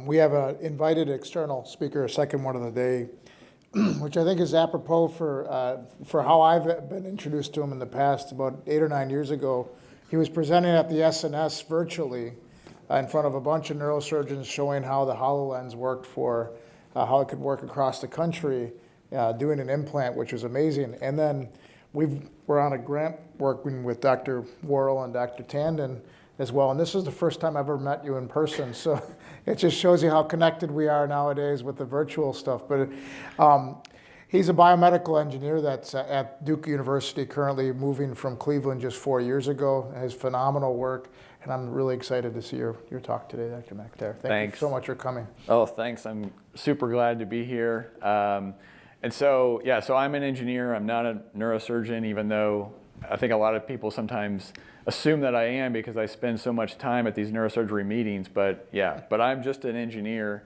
We have an invited external speaker, a second one of the day, which I think is apropos for how I've been introduced to him in the past. About 8 or 9 years ago, he was presenting at the SNS virtually in front of a bunch of neurosurgeons showing how the HoloLens worked for how it could work across the country, doing an implant, which was amazing. And then we're on a grant working with Dr. Worrell and Dr. Tandon as well. And this is the first time I've ever met you in person. So it just shows you how connected we are nowadays with the virtual stuff. But he's a biomedical engineer that's at Duke University, currently moving from Cleveland just 4 years ago. Has phenomenal work. And I'm really excited to see your talk today, Dr. McIntyre. Thanks you so much for coming. Oh, thanks. I'm super glad to be here. And so, yeah, so I'm an engineer. I'm not a neurosurgeon, even though I think a lot of people sometimes assume that I am because I spend so much time at these neurosurgery meetings. But yeah, but I'm just an engineer.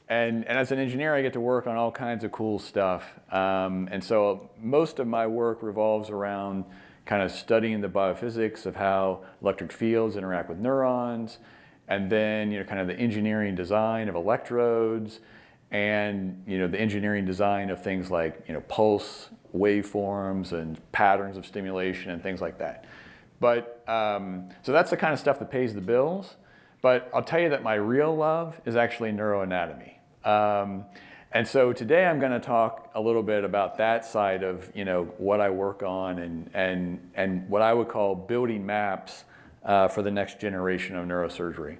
And as an engineer, I get to work on all kinds of cool stuff. And so most of my work revolves around kind of studying the biophysics of how electric fields interact with neurons, and then kind of the engineering design of electrodes, and the engineering design of things like pulse waveforms and patterns of stimulation and things like that. But so that's the kind of stuff that pays the bills. But I'll tell you that my real love is actually neuroanatomy. And so today I'm going to talk a little bit about that side of what I work on and what I would call building maps for the next generation of neurosurgery.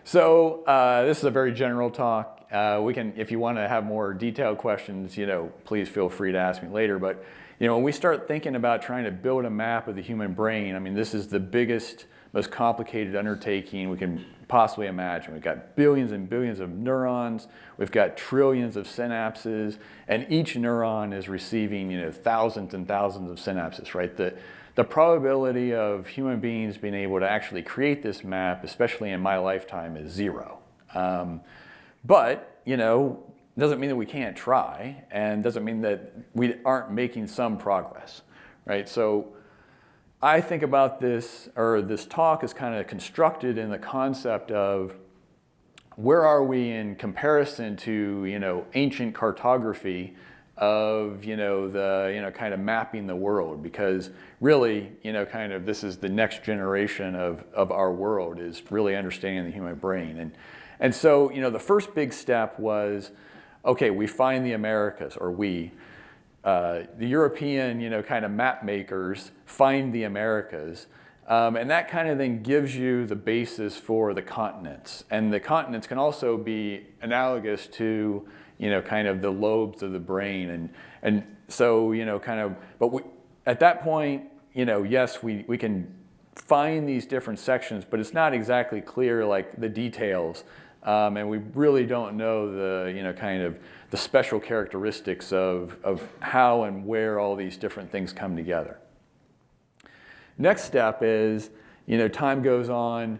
So this is a very general talk. We can, if you want to have more detailed questions, please feel free to ask me later. But when we start thinking about trying to build a map of the human brain, I mean, this is the biggest, most complicated undertaking we can possibly imagine. We've got billions and billions of neurons. We've got trillions of synapses, and each neuron is receiving thousands and thousands of synapses, right? The probability of human beings being able to actually create this map, especially in my lifetime, is 0. But doesn't mean that we can't try, and doesn't mean that we aren't making some progress, right? So I think about this, or this talk is kind of constructed in the concept of where are we in comparison to ancient cartography of the kind of mapping the world, because really kind of this is the next generation of our world, is really understanding the human brain. And so the first big step was, okay, we find the Americas, or the European kind of map makers find the Americas, and that kind of then gives you the basis for the continents. And the continents can also be analogous to kind of the lobes of the brain, and so kind of, but at that point yes, we can find these different sections, but it's not exactly clear like the details, and we really don't know the kind of the special characteristics of how and where all these different things come together. Next step is time goes on,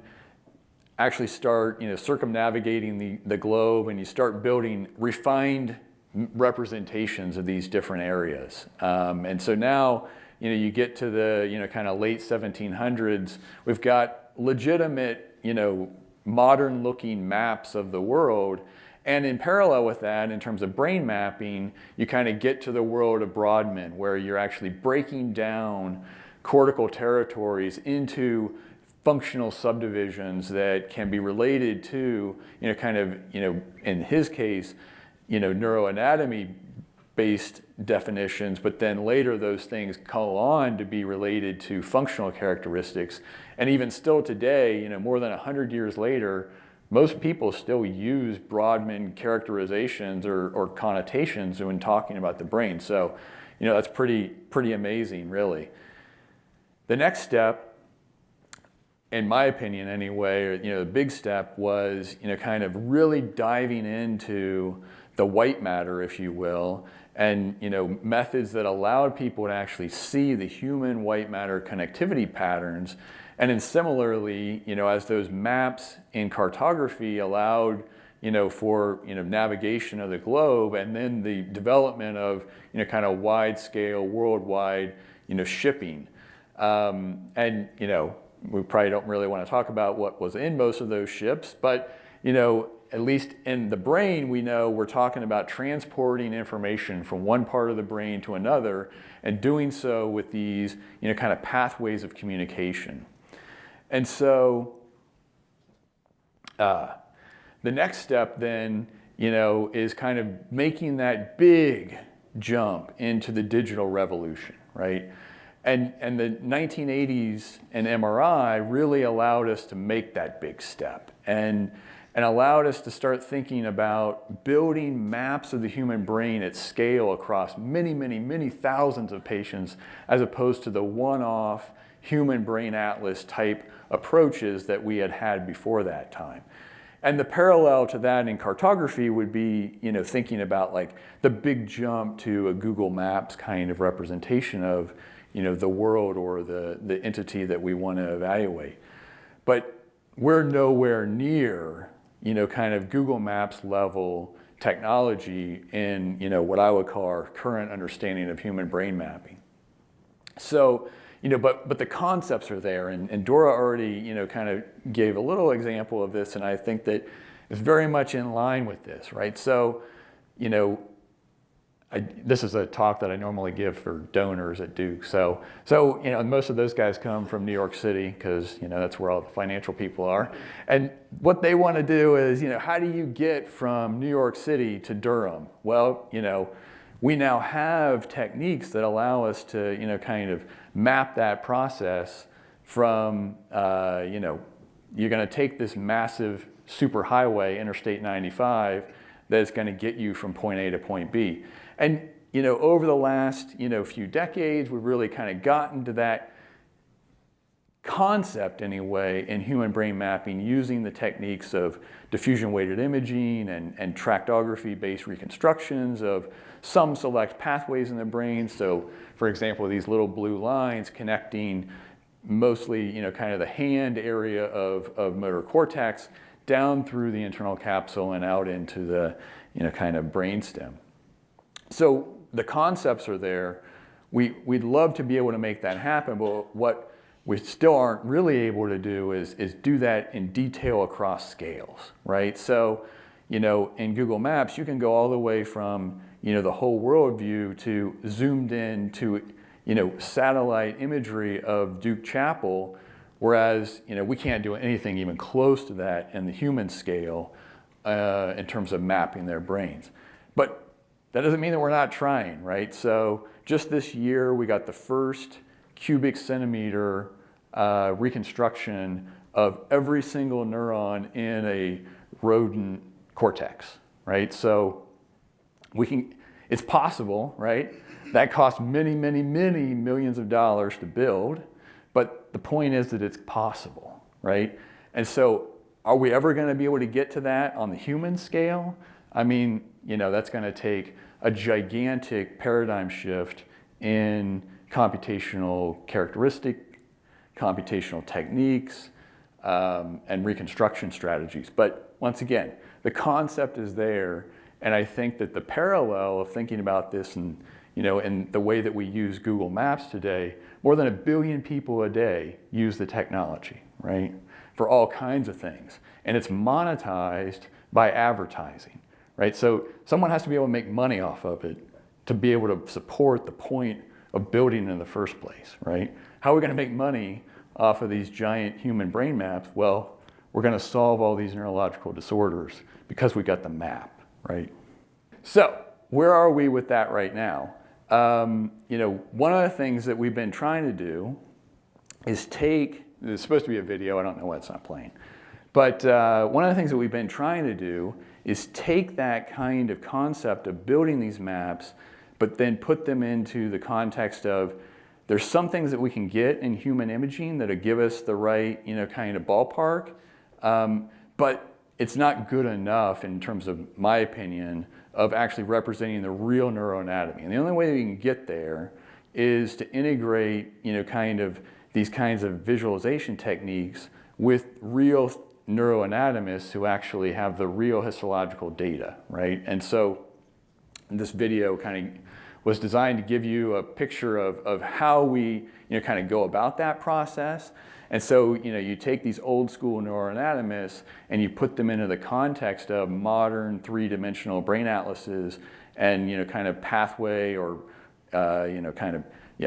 actually start circumnavigating the globe, and you start building refined representations of these different areas. And so now you get to the kind of late 1700s, we've got legitimate modern looking maps of the world. And in parallel with that, in terms of brain mapping, you kind of get to the world of Brodmann, where you're actually breaking down cortical territories into functional subdivisions that can be related to, kind of, in his case, neuroanatomy based definitions, but then later those things go on to be related to functional characteristics. And even still today, more than 100 years later, most people still use Brodmann characterizations or connotations when talking about the brain. So, that's pretty amazing, really. The next step, in my opinion anyway, or, the big step was, kind of really diving into the white matter, if you will, and, methods that allowed people to actually see the human white matter connectivity patterns. And then similarly, as those maps in cartography allowed, for, navigation of the globe, and then the development of, kind of wide scale, worldwide, shipping. And, we probably don't really want to talk about what was in most of those ships, but, at least in the brain, we know we're talking about transporting information from one part of the brain to another and doing so with these, kind of pathways of communication. And so the next step then, is kind of making that big jump into the digital revolution, right? And the 1980s and MRI really allowed us to make that big step and allowed us to start thinking about building maps of the human brain at scale across many, many, many thousands of patients, as opposed to the one-off human brain atlas type approaches that we had had before that time. And the parallel to that in cartography would be, thinking about like the big jump to a Google Maps kind of representation of, the world or the entity that we want to evaluate. But we're nowhere near, kind of Google Maps level technology in, what I would call our current understanding of human brain mapping. So, but the concepts are there, and Dora already, kind of gave a little example of this, and I think that it's very much in line with this, right? So, this is a talk that I normally give for donors at Duke. So most of those guys come from New York City because, that's where all the financial people are. And what they want to do is, how do you get from New York City to Durham? Well, we now have techniques that allow us to, kind of map that process from, you're going to take this massive superhighway, Interstate 95, that's going to get you from point A to point B. And, over the last, few decades, we've really kind of gotten to that concept anyway in human brain mapping using the techniques of diffusion weighted imaging and tractography-based reconstructions of some select pathways in the brain. So, for example, these little blue lines connecting mostly, kind of the hand area of motor cortex down through the internal capsule and out into the, kind of brainstem. So the concepts are there. We'd love to be able to make that happen, but what we still aren't really able to do is do that in detail across scales, right? So, in Google Maps, you can go all the way from, the whole world view to zoomed in to, satellite imagery of Duke Chapel, whereas, we can't do anything even close to that in the human scale in terms of mapping their brains. But that doesn't mean that we're not trying, right? So just this year, we got the first cubic centimeter reconstruction of every single neuron in a rodent cortex, right? So it's possible, right? That costs many, many, many millions of dollars to build, but the point is that it's possible, right? And so are we ever going to be able to get to that on the human scale? I mean, that's going to take a gigantic paradigm shift in computational characteristic, computational techniques, and reconstruction strategies. But once again, the concept is there, and I think that the parallel of thinking about this and, in the way that we use Google Maps today, more than 1 billion people a day use the technology, right, for all kinds of things. And it's monetized by advertising. Right, so someone has to be able to make money off of it to be able to support the point of building in the first place, right? How are we going to make money off of these giant human brain maps? Well, we're going to solve all these neurological disorders because we got the map, right? So where are we with that right now? One of the things that we've been trying to do is it's supposed to be a video, I don't know why it's not playing, but one of the things that we've been trying to do is take that kind of concept of building these maps, but then put them into the context of there's some things that we can get in human imaging that'll give us the right, kind of ballpark, but it's not good enough in terms of my opinion of actually representing the real neuroanatomy. And the only way that you can get there is to integrate, kind of these kinds of visualization techniques with real neuroanatomists who actually have the real histological data, right? And so this video kind of was designed to give you a picture of how we kind of go about that process. And so you take these old school neuroanatomists and you put them into the context of modern three-dimensional brain atlases and kind of pathway or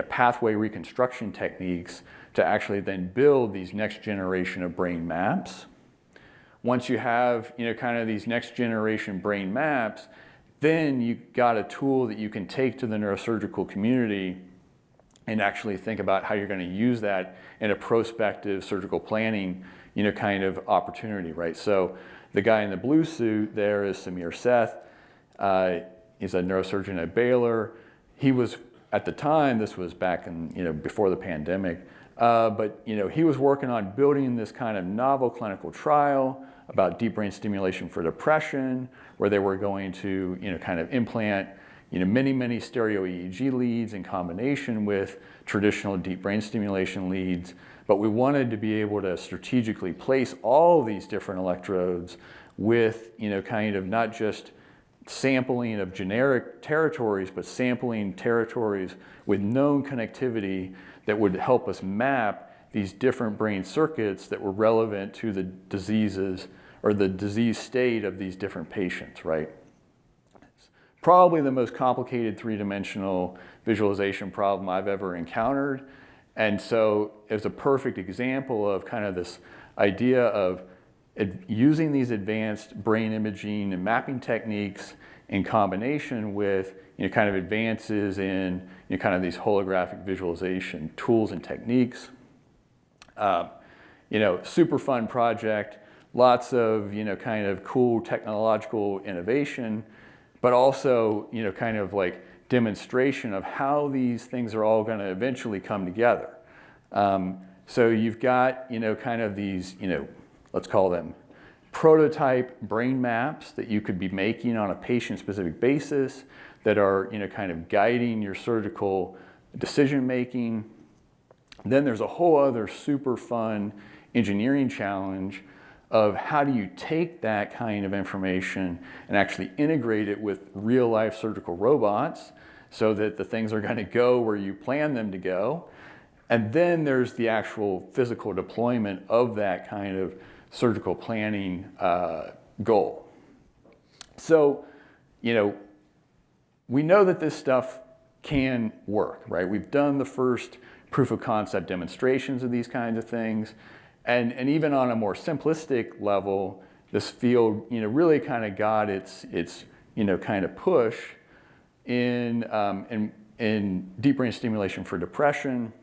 pathway reconstruction techniques to actually then build these next generation of brain maps. Once you have kind of these next generation brain maps, then you got a tool that you can take to the neurosurgical community and actually think about how you're going to use that in a prospective surgical planning kind of opportunity, right? So the guy in the blue suit there is Samir Seth. He's a neurosurgeon at Baylor. He was, at the time, this was back in, before the pandemic, but he was working on building this kind of novel clinical trial about deep brain stimulation for depression, where they were going to kind of implant many stereo EEG leads in combination with traditional deep brain stimulation leads. But we wanted to be able to strategically place all these different electrodes with kind of not just sampling of generic territories, but sampling territories with known connectivity that would help us map these different brain circuits that were relevant to the diseases or the disease state of these different patients, right? It's probably the most complicated three-dimensional visualization problem I've ever encountered. And so it's a perfect example of kind of this idea of using these advanced brain imaging and mapping techniques in combination with kind of advances in kind of these holographic visualization tools and techniques. Super fun project, lots of kind of cool technological innovation, but also kind of like demonstration of how these things are all going to eventually come together. So you've got kind of these let's call them prototype brain maps that you could be making on a patient-specific basis that are kind of guiding your surgical decision making. Then there's a whole other super fun engineering challenge of how do you take that kind of information and actually integrate it with real life surgical robots so that the things are going to go where you plan them to go. And then there's the actual physical deployment of that kind of surgical planning goal. So, we know that this stuff can work, right? We've done the first proof of concept demonstrations of these kinds of things. And even on a more simplistic level, this field, really kind of got its kind of push in deep brain stimulation for depression.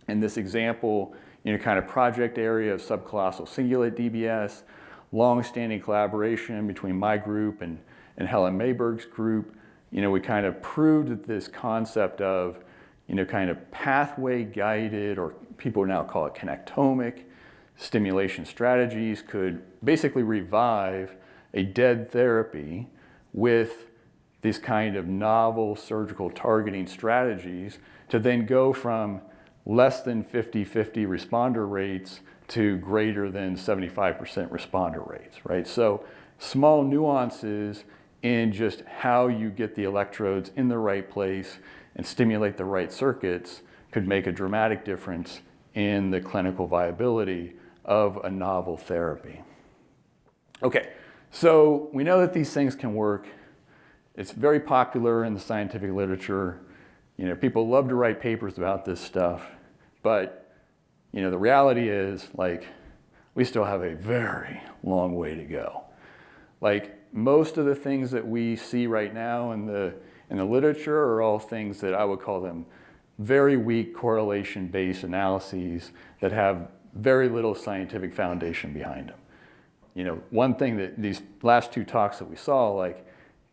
In this example, kind of project area of subcallosal cingulate DBS, long-standing collaboration between my group and Helen Mayberg's group. We kind of proved that this concept of, kind of pathway-guided, or people now call it connectomic, stimulation strategies could basically revive a dead therapy with these kind of novel surgical targeting strategies to then go from less than 50-50 responder rates to greater than 75% responder rates, right? So small nuances in just how you get the electrodes in the right place and stimulate the right circuits could make a dramatic difference in the clinical viability of a novel therapy. Okay, so we know that these things can work. It's very popular in the scientific literature. People love to write papers about this stuff. But, the reality is, we still have a very long way to go. Most of the things that we see right now in the literature are all things that I would call them very weak correlation-based analyses that have very little scientific foundation behind them. One thing that these last two talks that we saw,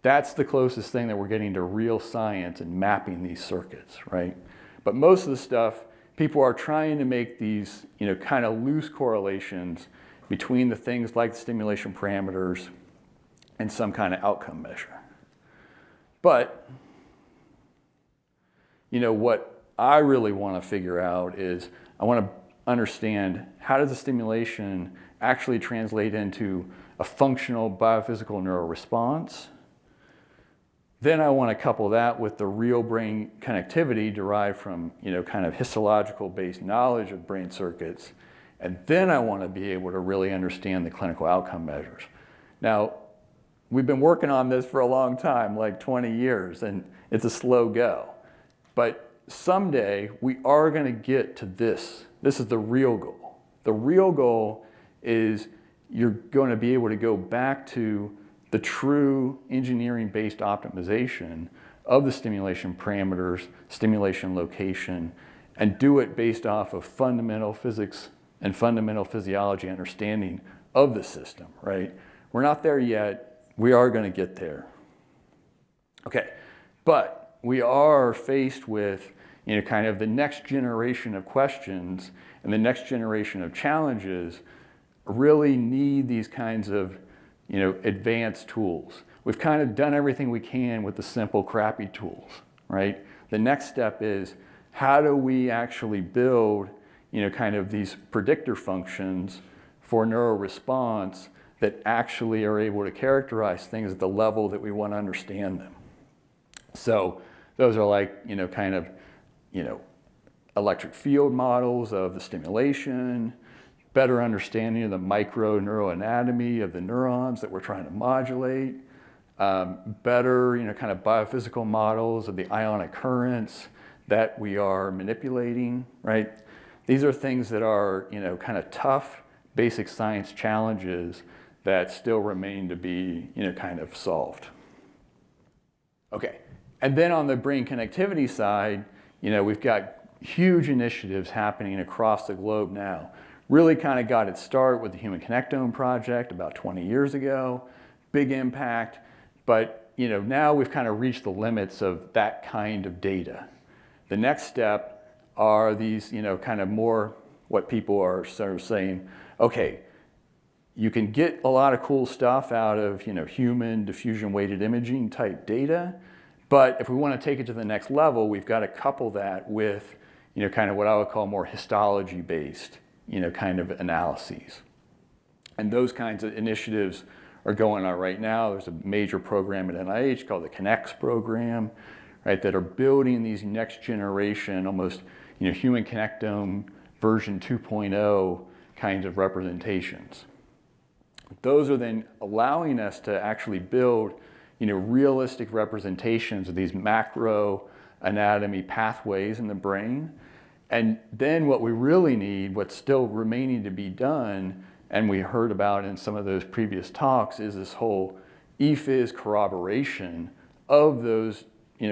that's the closest thing that we're getting to real science and mapping these circuits, right? But most of the stuff, people are trying to make these, kind of loose correlations between the things like the stimulation parameters and some kind of outcome measure. But, what I really want to figure out is I want to understand how does the stimulation actually translate into a functional biophysical neural response. Then I want to couple that with the real brain connectivity derived from, kind of histological based knowledge of brain circuits. And then I want to be able to really understand the clinical outcome measures. Now, we've been working on this for a long time, like 20 years, and it's a slow go. But someday we are going to get to this. This is the real goal. The real goal is you're going to be able to go back to the true engineering-based optimization of the stimulation parameters, stimulation location, and do it based off of fundamental physics and fundamental physiology understanding of the system, right? We're not there yet. We are going to get there. Okay, but we are faced with, kind of the next generation of questions and the next generation of challenges really need these kinds of, advanced tools. We've kind of done everything we can with the simple, crappy tools, right? The next step is how do we actually build, kind of these predictor functions for neuroresponse that actually are able to characterize things at the level that we want to understand them. So those are like, kind of, electric field models of the stimulation, better understanding of the micro neuroanatomy of the neurons that we're trying to modulate, better, kind of biophysical models of the ionic currents that we are manipulating, right? These are things that are, kind of tough basic science challenges that still remain to be, kind of solved. Okay, and then on the brain connectivity side, we've got huge initiatives happening across the globe now. Really kind of got its start with the Human Connectome project about 20 years ago, big impact, but now we've kind of reached the limits of that kind of data. The next step are these, kind of more what people are sort of saying, okay, you can get a lot of cool stuff out of, human diffusion weighted imaging type data, but if we want to take it to the next level, we've got to couple that with, kind of what I would call more histology based, kind of analyses. And those kinds of initiatives are going on right now. There's a major program at NIH called the Connects program, right, that are building these next generation, almost, human connectome version 2.0 kinds of representations. Those are then allowing us to actually build, realistic representations of these macro anatomy pathways in the brain. And then what we really need, what's still remaining to be done, and we heard about in some of those previous talks, is this whole ePhys corroboration of those,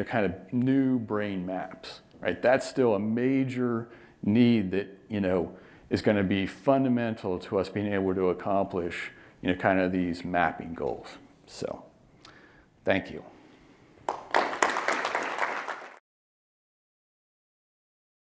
kind of new brain maps, right? That's still a major need that, is going to be fundamental to us being able to accomplish, kind of these mapping goals. So, thank you.